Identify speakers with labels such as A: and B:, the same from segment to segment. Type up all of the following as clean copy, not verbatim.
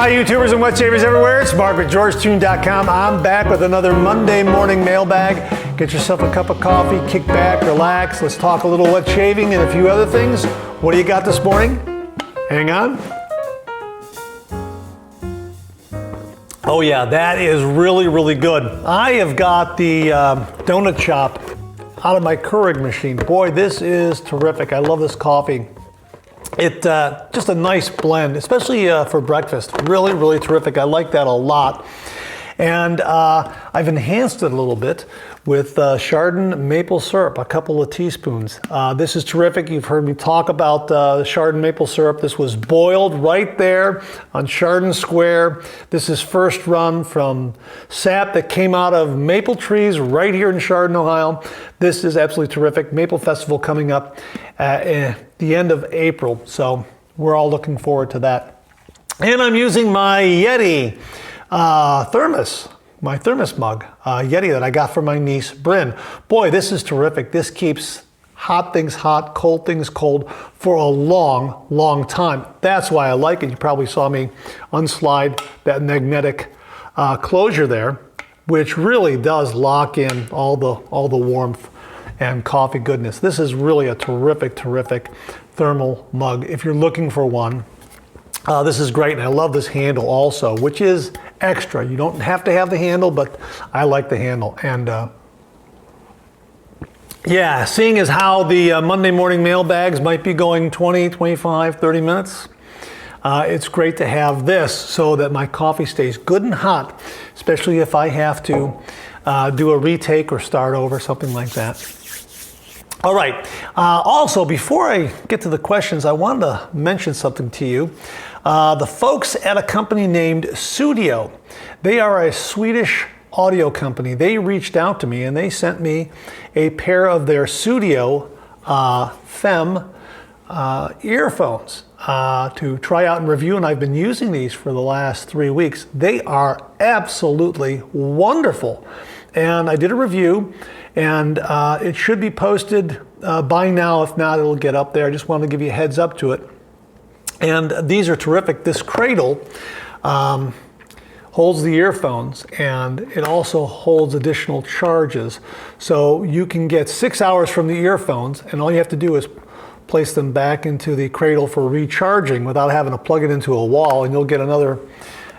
A: Hi YouTubers and wet shavers everywhere, it's Mark with GeorgeTune.com. I'm back with another Monday morning mailbag. Get yourself a cup of coffee, kick back, relax. Let's talk a little wet shaving and a few other things. What do you got this morning? Hang on. Oh yeah, that is really good. I have got the donut shop out of my Keurig machine. Boy, this is terrific. I love this coffee. It just a nice blend, especially for breakfast. Really terrific. I like that a lot. And I've enhanced it a little bit with Chardonnay maple syrup, a couple of teaspoons. This is terrific. You've heard me talk about Chardonnay maple syrup. This was boiled right there on Chardon Square. This is first run from sap that came out of maple trees right here in Chardon, Ohio. This is absolutely terrific. Maple Festival coming up at the end of April, so we're all looking forward to that. And I'm using my Yeti thermos, my thermos mug, Yeti that I got for my niece, Bryn. Boy, this is terrific. This keeps hot things hot, cold things cold for a long time. That's why I like it. You probably saw me unslide that magnetic closure there, which really does lock in all the warmth and coffee goodness. This is really a terrific thermal mug. If you're looking for one, this is great, and I love this handle also, which is extra. You don't have to have the handle, but I like the handle. And yeah, seeing as how the Monday morning mailbags might be going 20, 25, 30 minutes, it's great to have this so that my coffee stays good and hot, especially if I have to do a retake or start over, something like that. All right, also before I get to the questions, I wanted to mention something to you. The folks at a company named Studio, they are a Swedish audio company. They reached out to me and they sent me a pair of their Studio Fem earphones to try out and review, and I've been using these for the last 3 weeks. They are absolutely wonderful. And I did a review, and it should be posted by now. If not, it'll get up there. I just wanted to give you a heads up to it. And these are terrific. This cradle holds the earphones, and it also holds additional charges. So you can get 6 hours from the earphones, and all you have to do is place them back into the cradle for recharging without having to plug it into a wall, and you'll get another,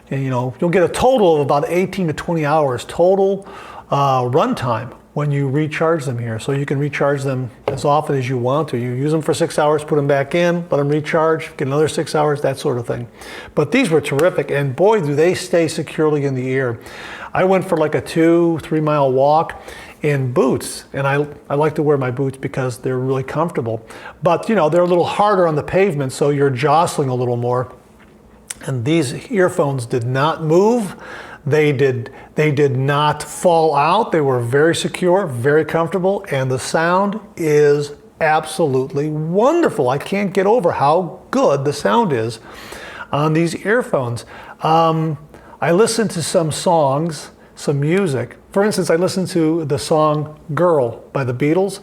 A: you'll get a total of about 18 to 20 hours total runtime when you recharge them here. So you can recharge them as often as you want to. You use them for 6 hours, put them back in, let them recharge, get another 6 hours, that sort of thing. But these were terrific, and boy, do they stay securely in the ear. I went for like a 2-3 mile walk in boots, and I like to wear my boots because they're really comfortable. But they're a little harder on the pavement, so you're jostling a little more. And these earphones did not move. They did not fall out. They were very secure, very comfortable, and the sound is absolutely wonderful. I can't get over how good the sound is on these earphones. I listened to some songs, some music. For instance, I listened to the song Girl by the Beatles.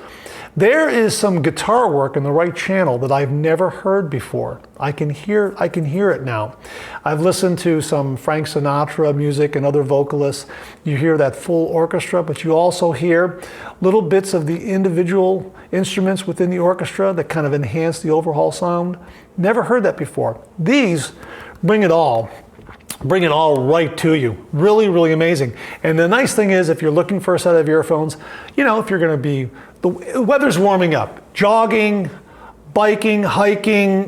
A: There is some guitar work in the right channel that I've never heard before. I can hear it now. I've listened to some Frank Sinatra music and other vocalists. You hear that full orchestra, but you also hear little bits of the individual instruments within the orchestra that kind of enhance the overall sound. Never heard that before. These bring it all right to you. Really amazing. And the nice thing is, if you're looking for a set of earphones, if you're going to be, the weather's warming up, jogging, biking, hiking,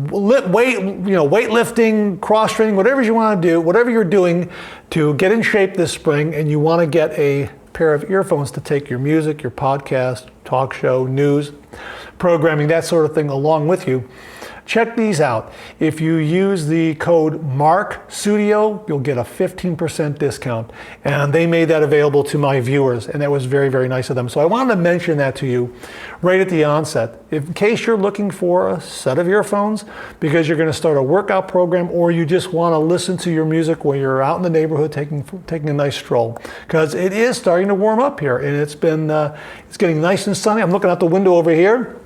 A: weightlifting, cross training, whatever you want to do, whatever you're doing to get in shape this spring, and you want to get a pair of earphones to take your music, your podcast, talk show, news, programming, that sort of thing along with you, check these out. If you use the code MARKStudio, you'll get a 15% discount. And they made that available to my viewers, and that was very nice of them. So I wanted to mention that to you right at the onset. In case you're looking for a set of earphones because you're going to start a workout program, or you just want to listen to your music when you're out in the neighborhood taking a nice stroll. Because it is starting to warm up here, and it's getting nice and sunny. I'm looking out the window over here.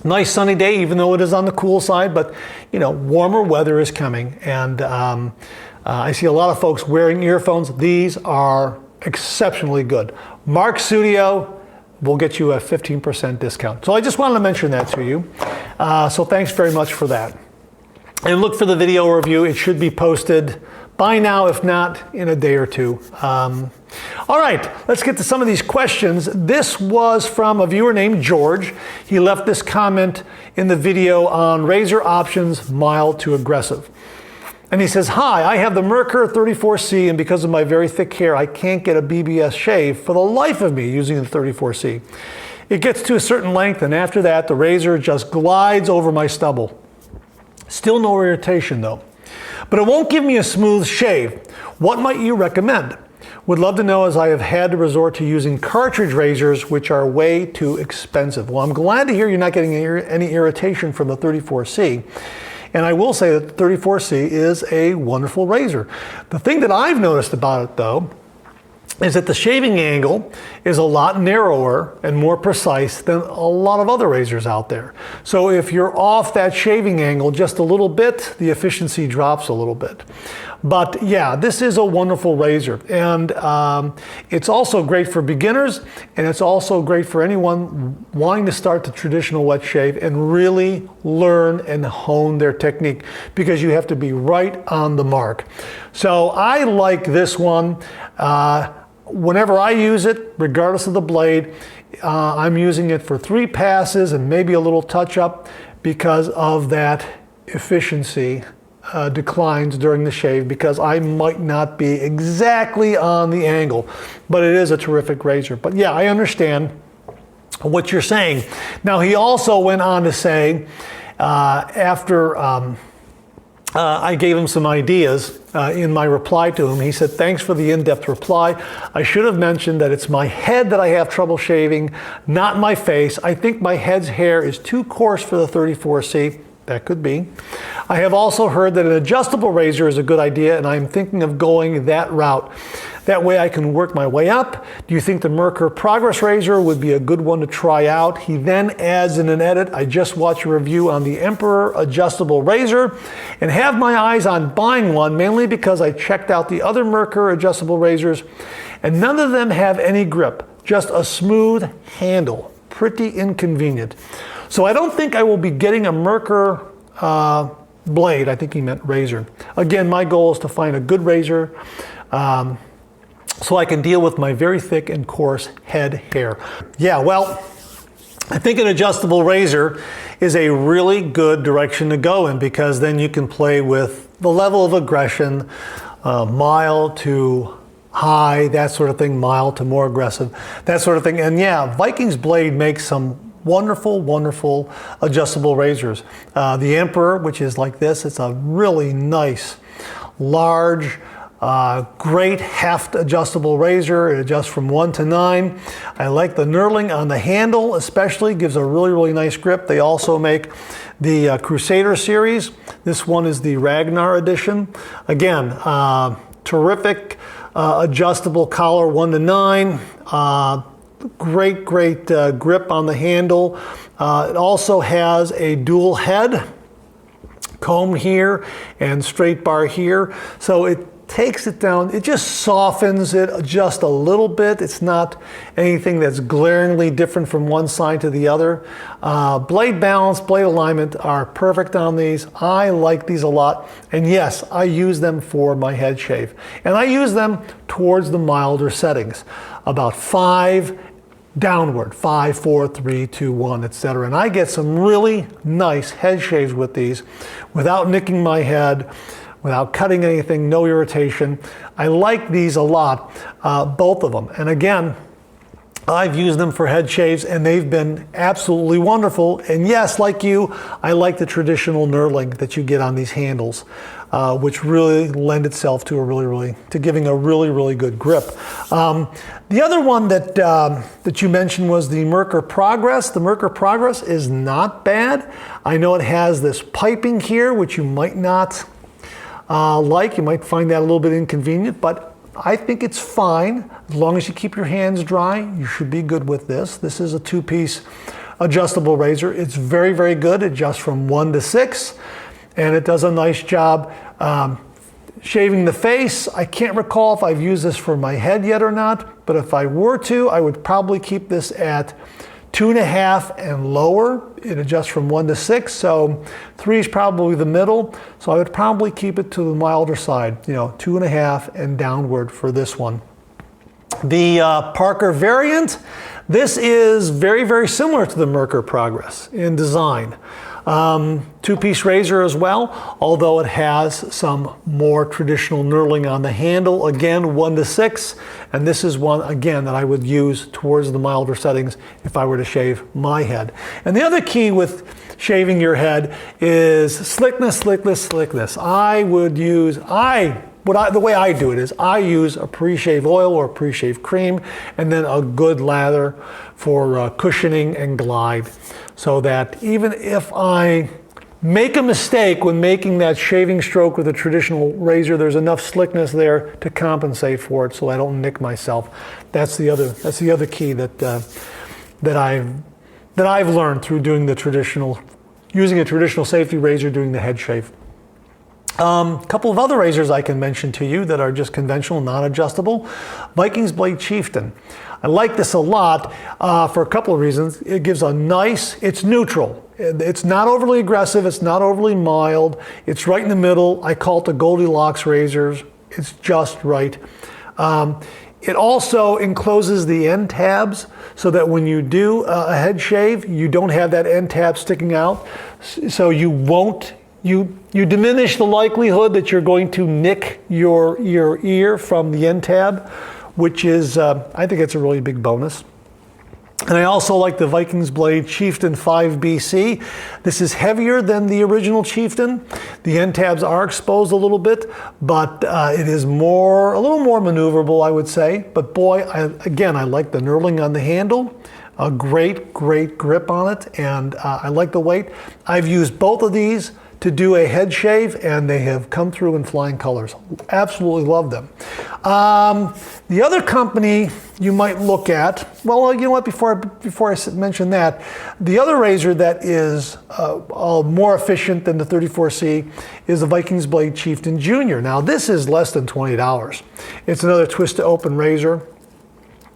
A: Nice sunny day, even though it is on the cool side, but you know, warmer weather is coming, and I see a lot of folks wearing earphones. These are exceptionally good. Mark Studio will get you a 15% discount. So I just wanted to mention that to you. So thanks very much for that. And look for the video review. It should be posted by now, if not in a day or two. All right, let's get to some of these questions. This was from a viewer named George. He left this comment in the video on razor options, mild to aggressive. And he says, hi, I have the Merkur 34C, and because of my very thick hair, I can't get a BBS shave for the life of me using the 34C. It gets to a certain length, and after that, the razor just glides over my stubble. Still no irritation though. But it won't give me a smooth shave. What might you recommend? Would love to know, as I have had to resort to using cartridge razors, which are way too expensive. Well, I'm glad to hear you're not getting any irritation from the 34C. And I will say that the 34C is a wonderful razor. The thing that I've noticed about it though, is that the shaving angle is a lot narrower and more precise than a lot of other razors out there. So if you're off that shaving angle just a little bit, the efficiency drops a little bit. But yeah, this is a wonderful razor, and it's also great for beginners, and it's also great for anyone wanting to start the traditional wet shave and really learn and hone their technique, because you have to be right on the mark. So I like this one. Whenever I use it, regardless of the blade, I'm using it for 3 passes and maybe a little touch up, because of that efficiency declines during the shave, because I might not be exactly on the angle, but it is a terrific razor. But yeah, I understand what you're saying. Now, he also went on to say, after I gave him some ideas in my reply to him. He said, thanks for the in-depth reply. I should have mentioned that it's my head that I have trouble shaving, not my face. I think my head's hair is too coarse for the 34C. That could be. I have also heard that an adjustable razor is a good idea, and I'm thinking of going that route. That way I can work my way up. Do you think the Merkur Progress razor would be a good one to try out? He then adds in an edit, I just watched a review on the Emperor adjustable razor and have my eyes on buying one, mainly because I checked out the other Merkur adjustable razors and none of them have any grip, just a smooth handle. Pretty inconvenient. So I don't think I will be getting a Merkur blade. I think he meant razor. Again, my goal is to find a good razor so I can deal with my very thick and coarse head hair. Yeah, well, I think an adjustable razor is a really good direction to go in, because then you can play with the level of aggression, mild to high, that sort of thing, mild to more aggressive, that sort of thing. And yeah, Viking's Blade makes some wonderful, wonderful adjustable razors. The Emperor, which is like this, it's a really nice, large, great heft adjustable razor. It adjusts from 1 to 9. I like the knurling on the handle, especially, gives a really, really nice grip. They also make the Crusader series. This one is the Ragnar edition. Again, terrific adjustable collar, 1 to 9. Great grip on the handle. It also has a dual head, comb here and straight bar here. So it takes it down, it just softens it just a little bit. It's not anything that's glaringly different from one side to the other. Blade balance, blade alignment are perfect on these. I like these a lot. And yes, I use them for my head shave. And I use them towards the milder settings. About 5 downward, 5, 4, 3, 2, 1, etc. And I get some really nice head shaves with these without nicking my head, without cutting anything, no irritation. I like these a lot, both of them. And again, I've used them for head shaves and they've been absolutely wonderful. And yes, like you, I like the traditional knurling that you get on these handles, which really lend itself to giving a really good grip. The other one that you mentioned was the Merkur Progress. The Merkur Progress is not bad. I know it has this piping here, which you might not like. You might find that a little bit inconvenient, but I think it's fine. As long as you keep your hands dry, you should be good with this. This is a 2-piece adjustable razor. It's very, very good. It adjusts from 1 to 6, and it does a nice job shaving the face. I can't recall if I've used this for my head yet or not, but if I were to, I would probably keep this at 2.5 and lower. It adjusts from 1 to 6, so 3 is probably the middle. So I would probably keep it to the milder side, 2.5 and downward for this one. The Parker variant, this is very, very similar to the Merkur Progress in design. Two-piece razor as well, although it has some more traditional knurling on the handle. Again, 1 to 6, and this is one, again, that I would use towards the milder settings if I were to shave my head. And the other key with shaving your head is slickness, slickness, slickness. The way I do it is I use a pre-shave oil or pre-shave cream and then a good lather for cushioning and glide, so that even if I make a mistake when making that shaving stroke with a traditional razor, there's enough slickness there to compensate for it so I don't nick myself. That's the other key that I've learned through using a traditional safety razor doing the head shave. A couple of other razors I can mention to you that are just conventional, non-adjustable. Viking's Blade Chieftain. I like this a lot for a couple of reasons. It gives it's neutral. It's not overly aggressive, it's not overly mild. It's right in the middle. I call it the Goldilocks razors. It's just right. It also encloses the end tabs so that when you do a head shave, you don't have that end tab sticking out. So you diminish the likelihood that you're going to nick your ear from the end tab, which is, I think it's a really big bonus. And I also like the Viking's Blade Chieftain 5BC. This is heavier than the original Chieftain. The end tabs are exposed a little bit, but it is a little more maneuverable, I would say. But boy, I like the knurling on the handle. A great, great grip on it, and I like the weight. I've used both of these to do a head shave, and they have come through in flying colors. Absolutely love them. The other company you might look at, well, you know what, before I mention that, the other razor that is more efficient than the 34C is the Viking's Blade Chieftain Junior. Now, this is less than $20. It's another twist-to-open razor.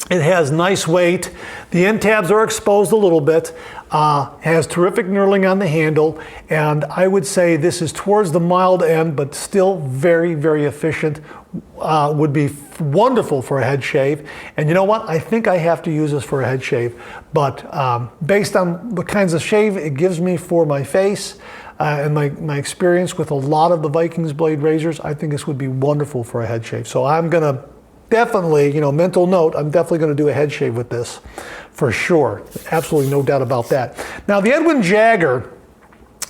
A: It has nice weight. The end tabs are exposed a little bit. Has terrific knurling on the handle, and I would say this is towards the mild end, but still very, very efficient. Would be wonderful for a head shave. And you know what? I think I have to use this for a head shave, but based on the kinds of shave it gives me for my face, and my experience with a lot of the Viking's Blade razors, I think this would be wonderful for a head shave. So I'm gonna definitely, mental note, I'm definitely going to do a head shave with this for sure. Absolutely no doubt about that. Now, the Edwin Jagger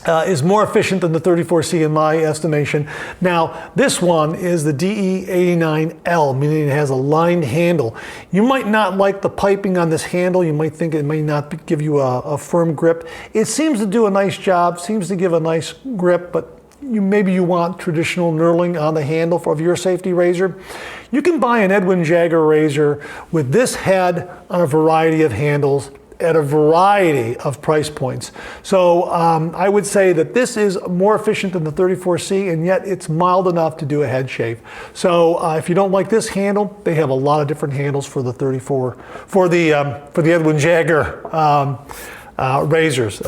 A: is more efficient than the 34C in my estimation. Now, this one is the DE89L, meaning it has a lined handle. You might not like the piping on this handle. You might think it may not give you a firm grip. It seems to do a nice job, seems to give a nice grip, but maybe you want traditional knurling on the handle of your safety razor. You can buy an Edwin Jagger razor with this head on a variety of handles at a variety of price points. So I would say that this is more efficient than the 34C, and yet it's mild enough to do a head shave. So if you don't like this handle, they have a lot of different handles for the the Edwin Jagger razors.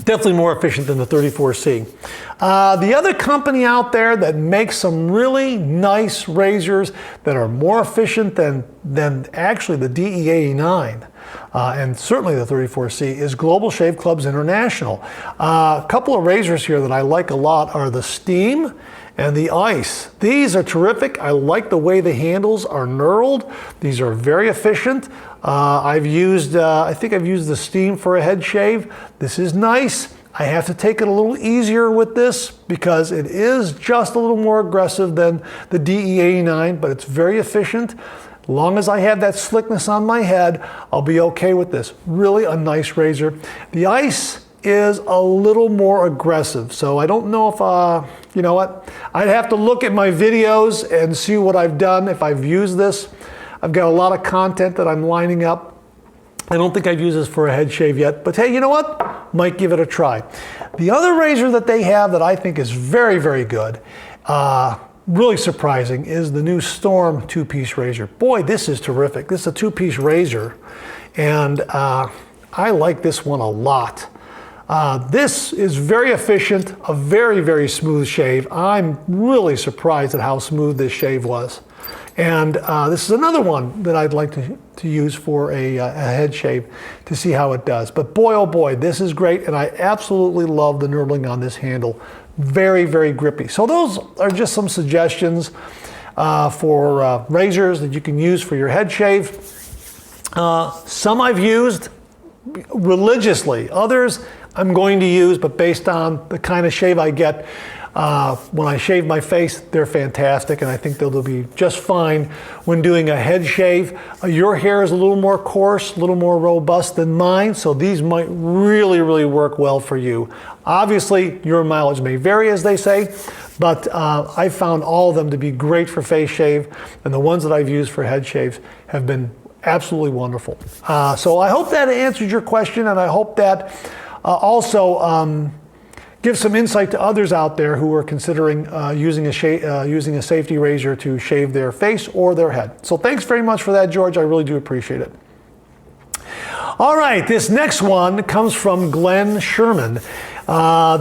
A: Definitely more efficient than the 34C. The other company out there that makes some really nice razors that are more efficient than actually the DE89 and certainly the 34C is Global Shave Clubs International. A couple of razors here that I like a lot are the Steam and the Ice. These are terrific. I like the way the handles are knurled. These are very efficient. I think I've used the Steam for a head shave. This is nice. I have to take it a little easier with this because it is just a little more aggressive than the DE89, but it's very efficient. As long as I have that slickness on my head, I'll be okay with this. Really a nice razor. The Ice is a little more aggressive, so I don't know if, you know what, I'd have to look at my videos and see what I've done if I've used this. I've got a lot of content that I'm lining up I don't think I've used this for a head shave yet, but hey, you know what? Might give it a try. The other razor that they have that I think is very, very good, really surprising, is the new Storm two-piece razor. Boy, this is terrific. This is a two-piece razor, and I like this one a lot. This is very efficient, a very, very smooth shave. I'm really surprised at how smooth this shave was. And this is another one that I'd like to use for a head shave to see how it does. But boy, oh boy, this is great, and I absolutely love the knurling on this handle. Very, very grippy. So those are just some suggestions for razors that you can use for your head shave. Some I've used religiously. Others I'm going to use, but based on the kind of shave I get, when I shave my face, they're fantastic, and I think they'll be just fine when doing a head shave. Your hair is a little more coarse, a little more robust than mine, so these might really, really work well for you. Obviously, your mileage may vary, as they say, but I found all of them to be great for face shave, and the ones that I've used for head shaves have been absolutely wonderful. So I hope that answers your question, and I hope that also give some insight to others out there who are considering using a safety razor to shave their face or their head. So thanks very much for that, George. I really do appreciate it. All right, this next one comes from Glenn Sherman.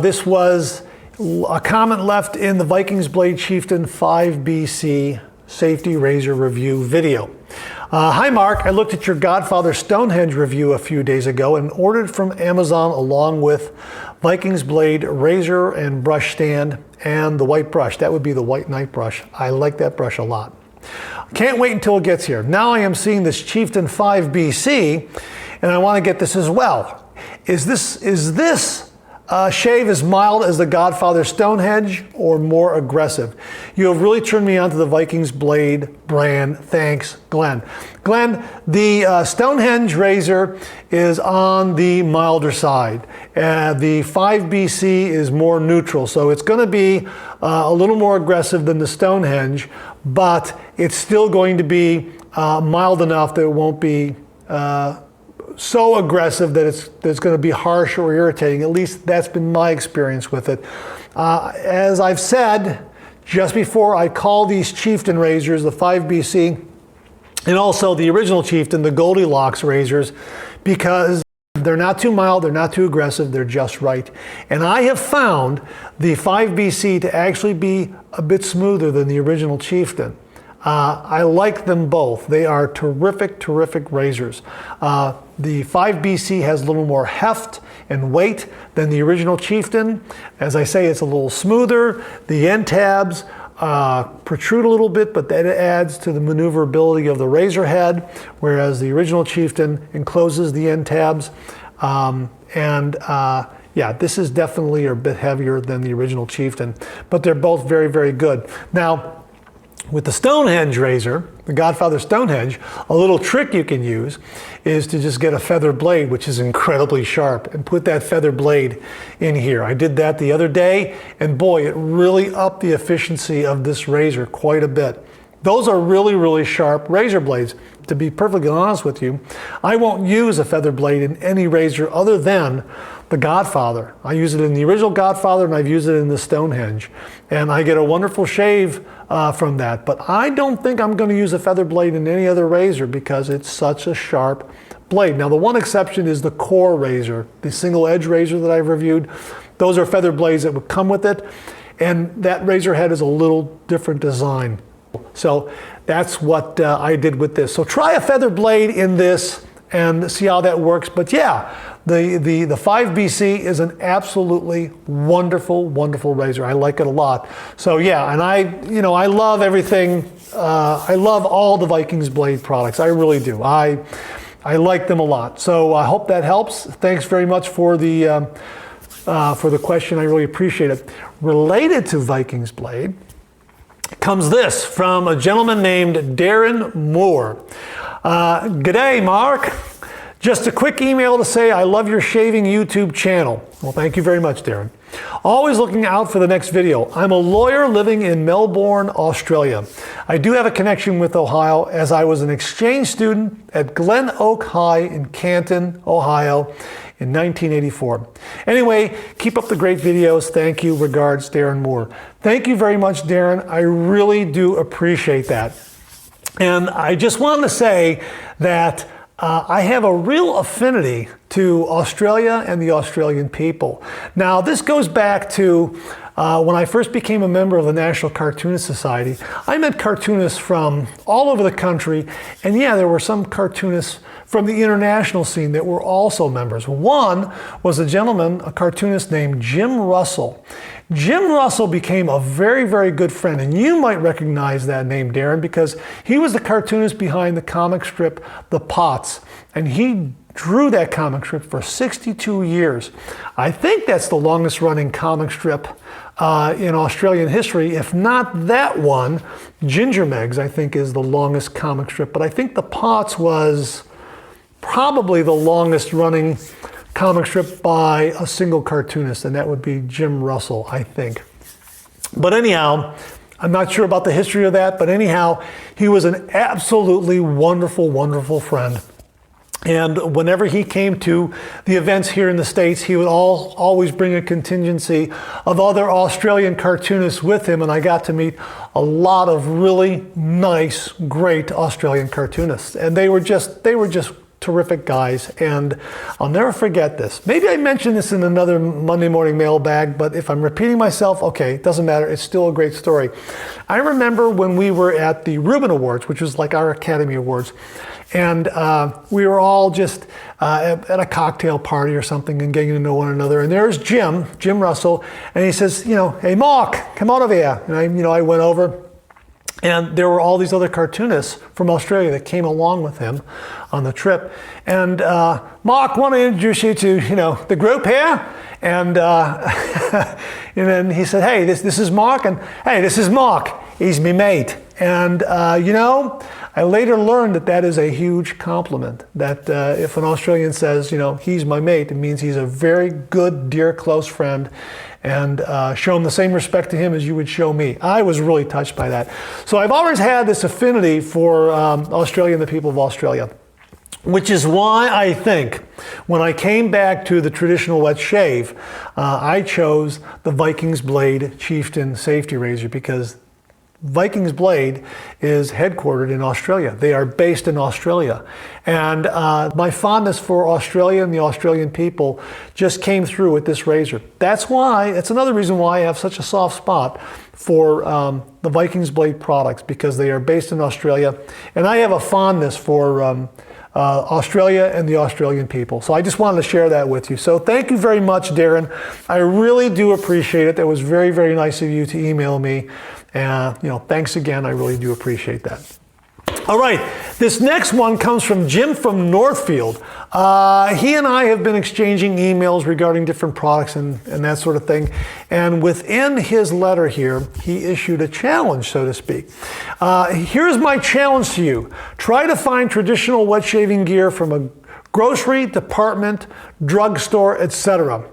A: This was a comment left in the Vikings Blade Chieftain 5BC safety razor review video. Hi Mark, I looked at your Godfather Stonehenge review a few days ago and ordered from Amazon along with Vikings Blade razor and brush stand and the white brush. That would be the White Knight brush. I like that brush a lot. Can't wait until it gets here. Now I am seeing this Chieftain 5BC and I want to get this as well. Is this shave as mild as the Godfather Stonehenge or more aggressive? You have really turned me on to the Vikings Blade brand. Thanks, Glenn. Glenn, the Stonehenge razor is on the milder side. The 5BC is more neutral, so it's going to be a little more aggressive than the Stonehenge, but it's still going to be mild enough that it won't be so aggressive that it's going to be harsh or irritating. At least that's been my experience with it. As I've said just before, I call these Chieftain razors the 5BC and also the original Chieftain, the Goldilocks razors, because they're not too mild, they're not too aggressive, they're just right. And I have found the 5BC to actually be a bit smoother than the original Chieftain. I like them both. They are terrific, terrific razors. The 5BC has a little more heft and weight than the original Chieftain. As I say, it's a little smoother. The end tabs protrude a little bit, but that adds to the maneuverability of the razor head, whereas the original Chieftain encloses the end tabs. Yeah, this is definitely a bit heavier than the original Chieftain, but they're both very, very good. Now, with the Stonehenge razor, the Godfather Stonehenge, a little trick you can use is to just get a feather blade, which is incredibly sharp, and put that feather blade in here. I did that the other day, and boy, it really upped the efficiency of this razor quite a bit. Those are really, really sharp razor blades. To be perfectly honest with you, I won't use a feather blade in any razor other than the Godfather. I use it in the original Godfather and I've used it in the Stonehenge. And I get a wonderful shave from that. But I don't think I'm going to use a feather blade in any other razor because it's such a sharp blade. Now the one exception is the Core razor, the single edge razor that I've reviewed. Those are feather blades that would come with it. And that razor head is a little different design. So that's what I did with this. So try a feather blade in this and see how that works. But yeah, the 5BC is an absolutely wonderful, wonderful razor. I like it a lot. So yeah, and I love everything. I love all the Vikings Blade products. I really do. I like them a lot. So I hope that helps. Thanks very much for the question. I really appreciate it. Related to Vikings Blade comes this from a gentleman named Darren Moore. G'day, Mark. Just a quick email to say I love your shaving YouTube channel. Well, thank you very much, Darren. Always looking out for the next video. I'm a lawyer living in Melbourne, Australia. I do have a connection with Ohio as I was an exchange student at Glen Oak High in Canton, Ohio in 1984. Anyway, keep up the great videos. Thank you. Regards, Darren Moore. Thank you very much, Darren. I really do appreciate that. And I just wanted to say that I have a real affinity to Australia and the Australian people. Now, this goes back to when I first became a member of the National Cartoonist Society. I met cartoonists from all over the country, and yeah, there were some cartoonists from the international scene that were also members. One was a gentleman, a cartoonist named Jim Russell. Jim Russell became a very, very good friend, and you might recognize that name, Darren, because he was the cartoonist behind the comic strip The Pots, and he drew that comic strip for 62 years. I think that's the longest running comic strip in Australian history. If not that one, Ginger Megs, I think, is the longest comic strip, but I think The Pots was probably the longest running comic strip by a single cartoonist, and that would be Jim Russell, I think. But anyhow, I'm not sure about the history of that, but anyhow, he was an absolutely wonderful, wonderful friend. And whenever he came to the events here in the States, he would always bring a contingency of other Australian cartoonists with him, and I got to meet a lot of really nice, great Australian cartoonists. And they were just terrific guys, and I'll never forget this. Maybe I mentioned this in another Monday morning mailbag, but if I'm repeating myself, okay, it doesn't matter. It's still a great story. I remember when we were at the Reuben Awards, which was like our Academy Awards, and we were all just at a cocktail party or something and getting to know one another. And there's Jim Russell, and he says, hey, Mark, come out of here. And I went over. And there were all these other cartoonists from Australia that came along with him on the trip. And Mark, want to introduce you to, the group here. And and then he said, hey, this is Mark. And hey, this is Mark. He's me mate. And, I later learned that is a huge compliment. That if an Australian says, he's my mate, it means he's a very good, dear, close friend. And show him the same respect to him as you would show me. I was really touched by that. So I've always had this affinity for Australia and the people of Australia, which is why I think when I came back to the traditional wet shave, I chose the Vikings Blade Chieftain Safety Razor because Vikings Blade is headquartered in Australia. They are based in Australia. And my fondness for Australia and the Australian people just came through with this razor. That's another reason why I have such a soft spot for the Vikings Blade products, because they are based in Australia. And I have a fondness for Australia and the Australian people. So I just wanted to share that with you. So thank you very much, Darren. I really do appreciate it. That was very, very nice of you to email me. Thanks again. I really do appreciate that. All right, this next one comes from Jim from Northfield. He and I have been exchanging emails regarding different products and that sort of thing. And within his letter here, he issued a challenge, so to speak. Here's my challenge to you. Try to find traditional wet shaving gear from a grocery, department, drugstore, etc.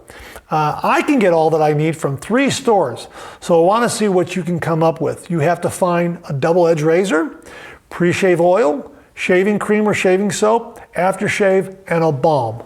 A: I can get all that I need from 3 stores. So I want to see what you can come up with. You have to find a double-edged razor, pre-shave oil, shaving cream or shaving soap, aftershave, and a balm.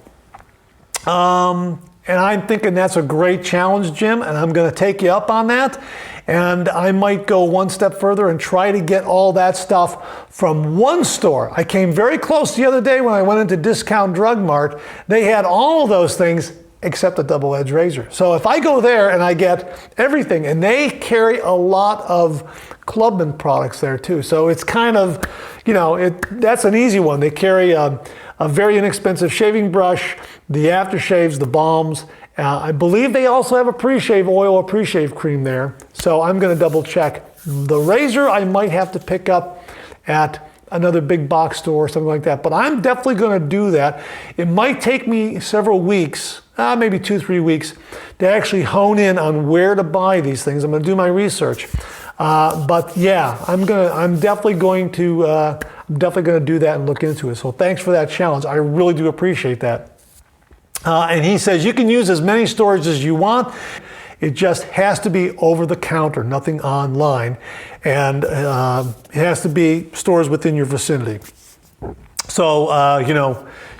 A: And I'm thinking that's a great challenge, Jim, and I'm going to take you up on that. And I might go one step further and try to get all that stuff from one store. I came very close the other day when I went into Discount Drug Mart. They had all of those things except a double-edged razor. So if I go there and I get everything, and they carry a lot of Clubman products there too. So it's kind of, that's an easy one. They carry a very inexpensive shaving brush, the aftershaves, the balms. I believe they also have a pre-shave oil or pre-shave cream there. So I'm going to double check. The razor I might have to pick up at another big box store or something like that. But I'm definitely going to do that. It might take me several weeks, maybe 2-3 weeks, to actually hone in on where to buy these things. I'm going to do my research. But yeah, I'm definitely going to definitely going to do that and look into it. So thanks for that challenge. I really do appreciate that. And he says you can use as many storage as you want. It just has to be over the counter, nothing online. And it has to be stores within your vicinity. So,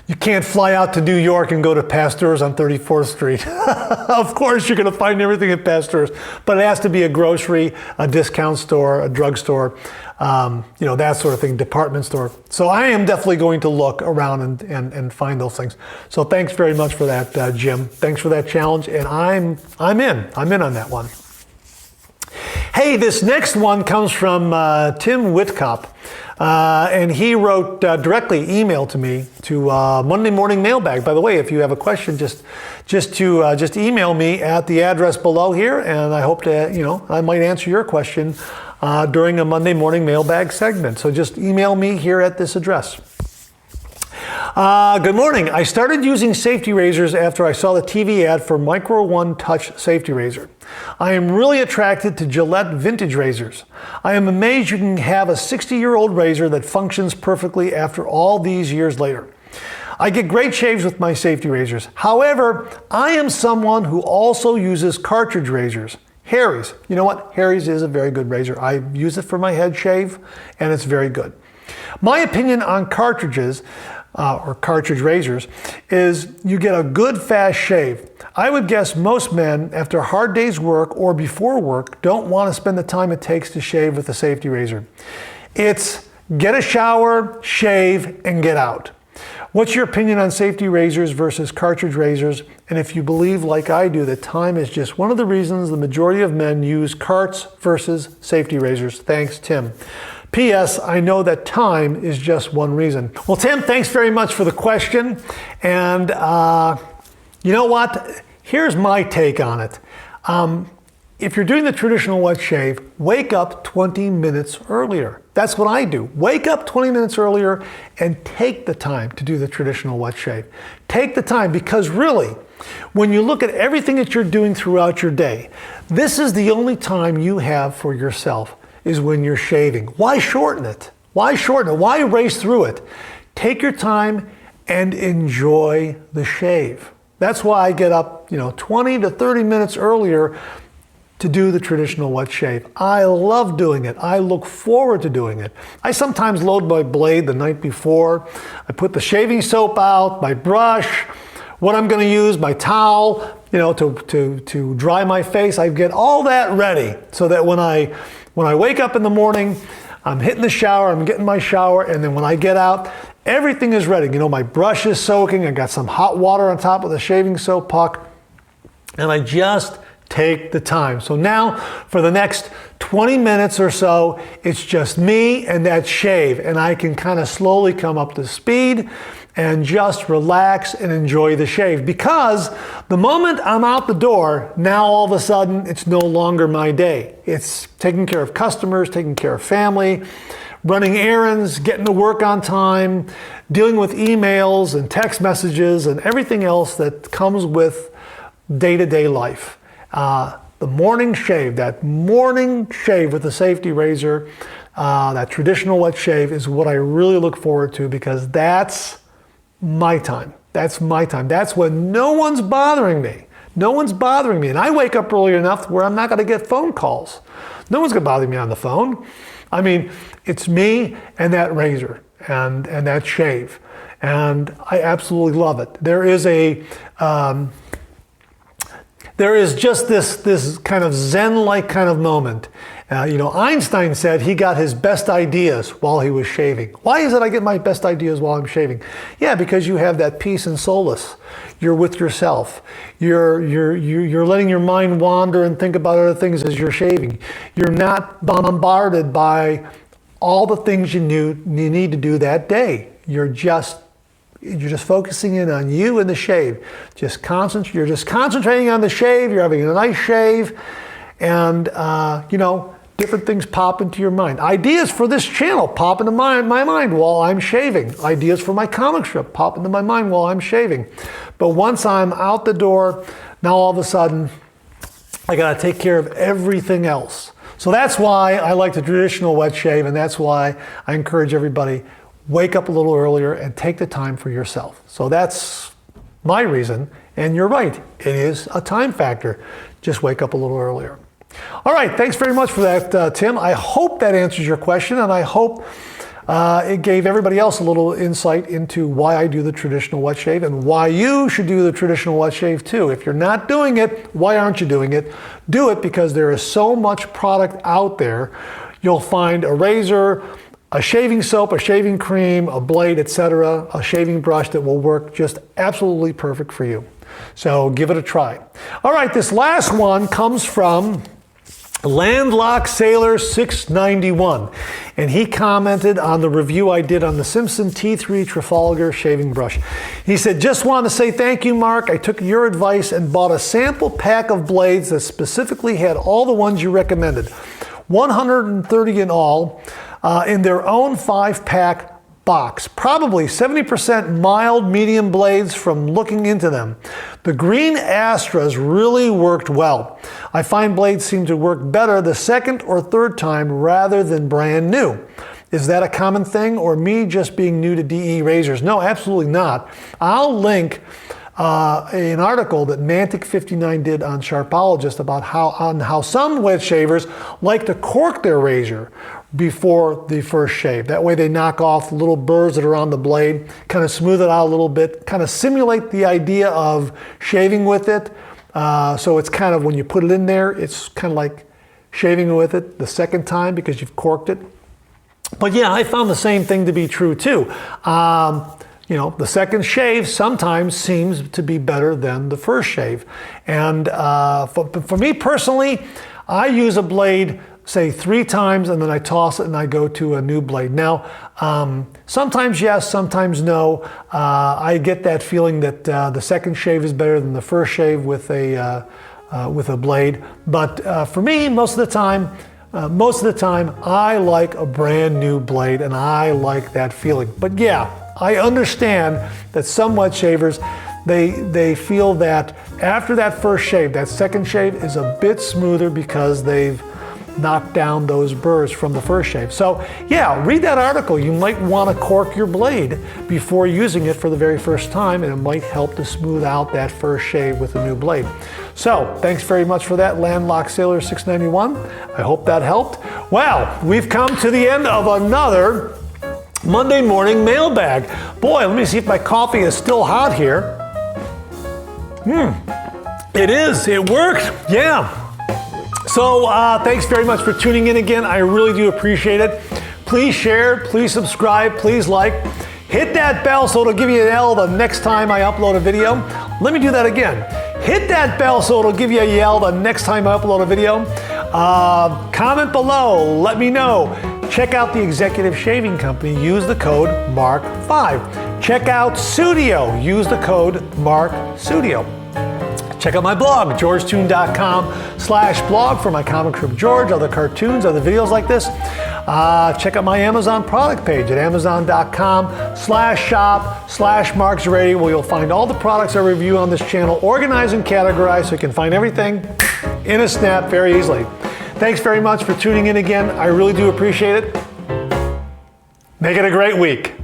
A: you can't fly out to New York and go to Pasteur's on 34th Street. Of course, you're going to find everything at Pasteur's, but it has to be a grocery, a discount store, a drugstore, that sort of thing, department store. So I am definitely going to look around and find those things. So thanks very much for that, Jim. Thanks for that challenge, and I'm in on that one. Hey, this next one comes from Tim Whitcop. And he wrote directly, email to me to Monday Morning Mailbag. By the way, if you have a question, just email me at the address below here, and I hope to, I might answer your question during a Monday Morning Mailbag segment. So just email me here at this address. Good morning. I started using safety razors after I saw the TV ad for Micro One Touch Safety Razor. I am really attracted to Gillette vintage razors. I am amazed you can have a 60-year-old razor that functions perfectly after all these years later. I get great shaves with my safety razors. However, I am someone who also uses cartridge razors. Harry's. You know what? Harry's is a very good razor. I use it for my head shave, and it's very good. My opinion on cartridges, or cartridge razors, is you get a good fast shave. I would guess most men, after a hard day's work or before work, don't want to spend the time it takes to shave with a safety razor. It's get a shower, shave, and get out. What's your opinion on safety razors versus cartridge razors? And if you believe, like I do, that time is just one of the reasons the majority of men use carts versus safety razors. Thanks, Tim. P.S. I know that time is just one reason. Well, Tim, thanks very much for the question. And you know what? Here's my take on it. If you're doing the traditional wet shave, wake up 20 minutes earlier. That's what I do. Wake up 20 minutes earlier and take the time to do the traditional wet shave. Take the time, because really, when you look at everything that you're doing throughout your day, this is the only time you have for yourself, is when you're shaving. Why shorten it? Why shorten it? Why race through it? Take your time and enjoy the shave. That's why I get up, 20 to 30 minutes earlier to do the traditional wet shave. I love doing it. I look forward to doing it. I sometimes load my blade the night before. I put the shaving soap out, my brush, what I'm going to use, my towel, to dry my face. I get all that ready so that when I wake up in the morning, I'm hitting the shower, I'm getting my shower, and then when I get out, everything is ready. My brush is soaking, I got some hot water on top of the shaving soap puck, and I just take the time. So now, for the next 20 minutes or so, it's just me and that shave, and I can kind of slowly come up to speed and just relax and enjoy the shave. Because the moment I'm out the door, now all of a sudden, it's no longer my day. It's taking care of customers, taking care of family, running errands, getting to work on time, dealing with emails and text messages and everything else that comes with day-to-day life. The morning shave, that morning shave with the safety razor, that traditional wet shave is what I really look forward to, because that's my time. That's my time. That's when no one's bothering me. No one's bothering me. And I wake up early enough where I'm not going to get phone calls. No one's going to bother me on the phone. I mean, it's me and that razor and that shave. And I absolutely love it. There is just this kind of Zen-like kind of moment. Einstein said he got his best ideas while he was shaving. Why is it I get my best ideas while I'm shaving? Yeah, because you have that peace and solace. You're with yourself. You're letting your mind wander and think about other things as you're shaving. You're not bombarded by all the things you need to do that day. You're just focusing in on you and the shave. You're just concentrating on the shave. You're having a nice shave, and different things pop into your mind. Ideas for this channel pop into my mind while I'm shaving. Ideas for my comic strip pop into my mind while I'm shaving. But once I'm out the door, now all of a sudden, I got to take care of everything else. So that's why I like the traditional wet shave, and that's why I encourage everybody, wake up a little earlier and take the time for yourself. So that's my reason. And you're right, it is a time factor. Just wake up a little earlier. All right, thanks very much for that, Tim. I hope that answers your question, and I hope it gave everybody else a little insight into why I do the traditional wet shave and why you should do the traditional wet shave too. If you're not doing it, why aren't you doing it? Do it because there is so much product out there. You'll find a razor, a shaving soap, a shaving cream, a blade, etc., a shaving brush that will work just absolutely perfect for you. So give it a try. All right, this last one comes from Landlocked Sailor 691, and he commented on the review I did on the Simpson T3 Trafalgar shaving brush. He said, just want to say thank you, Mark. I took your advice and bought a sample pack of blades that specifically had all the ones you recommended, 130 in all, in their own 5-pack box. Probably 70% mild medium blades from looking into them. The green Astras really worked well. I find blades seem to work better the second or third time rather than brand new. Is that a common thing or me just being new to DE razors? No, absolutely not. I'll link an article that Mantic59 did on Sharpologist about how some wet shavers like to cork their razor before the first shave. That way they knock off little burrs that are on the blade, kind of smooth it out a little bit, kind of simulate the idea of shaving with it. So it's kind of, when you put it in there, it's kind of like shaving with it the second time because you've corked it. But yeah, I found the same thing to be true too. You know, the second shave sometimes seems to be better than the first shave. And for me personally, I use a blade, say 3 times, and then I toss it and I go to a new blade. Now, sometimes yes, sometimes no. I get that feeling that the second shave is better than the first shave with a blade. But for me, most of the time, I like a brand new blade, and I like that feeling. But yeah, I understand that some wet shavers, they feel that after that first shave, that second shave is a bit smoother because they've knocked down those burrs from the first shave. So yeah, read that article. You might want to cork your blade before using it for the very first time, and it might help to smooth out that first shave with a new blade. So thanks very much for that, Landlocked Sailor 691. I hope that helped. Well, we've come to the end of another Monday morning mailbag. Boy, let me see if my coffee is still hot here. It is, it worked, yeah. So thanks very much for tuning in again. I really do appreciate it. Please share, please subscribe, please like. Hit that bell so it'll give you an yell the next time I upload a video. Let me do that again. Hit that bell so it'll give you a yell the next time I upload a video. Comment below, let me know. Check out the Executive Shaving Company. Use the code MARK5. Check out Studio. Use the code MARKStudio. Check out my blog, georgetoon.com/blog for my comic strip George, other cartoons, other videos like this. Check out my Amazon product page at amazon.com/shop/marksradio, where you'll find all the products I review on this channel, organized and categorized so you can find everything in a snap very easily. Thanks very much for tuning in again. I really do appreciate it. Make it a great week.